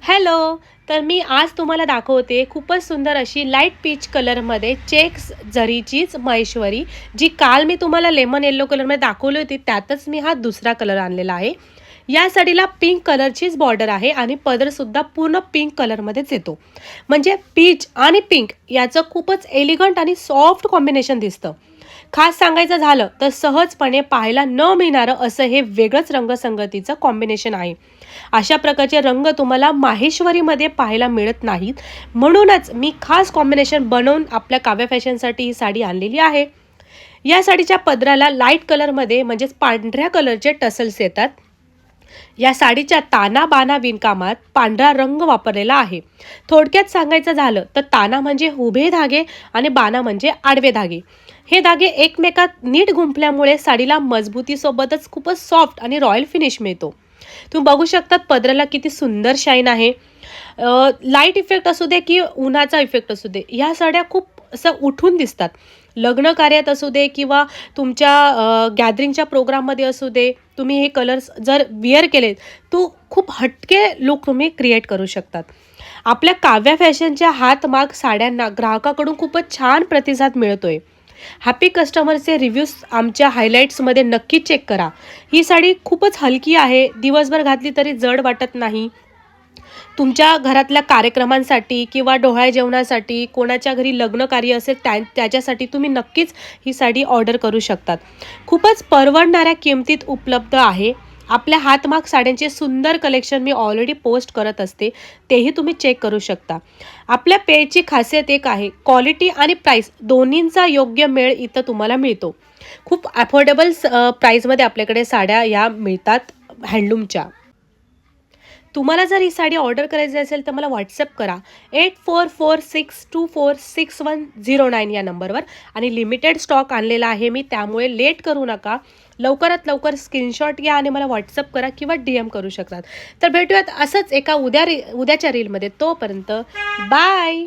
Hello. तर मी आज तुम्हाला दाखवते खूपच सुंदर अशी लाईट पीच कलरमध्ये चेक्स जरीचीच महेश्वरी, जी काल मी तुम्हाला लेमन येलो कलरमध्ये दाखवली होती, त्यातच मी हा दुसरा कलर आणलेला आहे. या साडीला पिंक कलरचीच बॉर्डर आहे आणि पदरसुद्धा पूर्ण पिंक कलरमध्येच येतो. म्हणजे पीच आणि पिंक याचं खूपच एलिगंट आणि सॉफ्ट कॉम्बिनेशन दिसतं. खास सांगायचं झालं तर सहजपणे पाहायला न मिळणारं असं हे वेगळंच रंगसंगतीचं कॉम्बिनेशन आहे. अशा प्रकारचे रंग तुम्हाला माहेश्वरीमध्ये पाहायला मिळत नाहीत. म्हणूनच मी खास कॉम्बिनेशन बनवून आपल्या काव्य फॅशनसाठी ही साडी आणलेली आहे. या साडीच्या पदराला लाईट कलरमध्ये म्हणजेच पांढऱ्या कलरचे टसल्स येतात. या साडीच्या ताना बाना विणकामात पांढरा रंग वापरलेला आहे. थोडक्यात सांगायचं झालं तर ताना म्हणजे उभे धागे आणि बाना म्हणजे आडवे धागे. हे धागे एकमेकात नीट गुंफल्यामुळे साडीला मजबूतीसोबतच खूपच सॉफ्ट आणि रॉयल फिनिश मिळतो. तुम्ही बघू शकतात पदराला किती सुंदर शाईन आहे. लाईट इफेक्ट असू दे की उन्हाचा इफेक्ट असू दे, ह्या साड्या खूप असं उठून दिसतात. लग्न कार्यात असू दे किंवा तुमच्या गॅदरिंगच्या प्रोग्राममध्ये असू दे, तुम्ही हे कलर्स जर विअर केलेत, तो खूप हटके लुक तुम्ही क्रिएट करू शकतात. आपल्या काव्या फॅशनच्या हातमाग साड्यांना ग्राहकाकडून खूपच छान प्रतिसाद मिळतोय. हॅपी कस्टमरचे रिव्ह्यूज आमच्या हायलाईट्समध्ये नक्की चेक करा. ही साडी खूपच हलकी आहे, दिवसभर घातली तरी जड वाटत नाही. तुमच्या घरातल्या कार्यक्रमांसाठी किंवा डोहाळे जेवणासाठी, कोणाच्या घरी लग्न कार्य असेल त्याच्यासाठी तुम्ही नक्कीच ही साडी ऑर्डर करू शकतात. खूपच परवडणाऱ्या किमतीत उपलब्ध आहे. आपल्या हातमाग साड्यांचे सुंदर कलेक्शन मी ऑलरेडी पोस्ट करत असते, तेही तुम्ही चेक करू शकता. आपल्या पेजची खासियत एक आहे, क्वालिटी आणि प्राईस दोन्हींचा योग्य मेळ इथं तुम्हाला मिळतो. खूप अफोर्डेबल प्राईसमध्ये आपल्याकडे साड्या ह्या मिळतात हँडलूमच्या. तुम्हाला जर ही साडी ऑर्डर करायची असेल तर मला व्हॉट्सअप करा 8446246109 या नंबरवर. आणि लिमिटेड स्टॉक आणलेला आहे मी, त्यामुळे लेट करू नका. लवकरात लवकर स्क्रीनशॉट घ्या आणि मला व्हॉट्सअप करा किंवा DM करू शकतात. तर भेटूयात असंच एका उद्याच्या रीलमध्ये. तोपर्यंत बाय.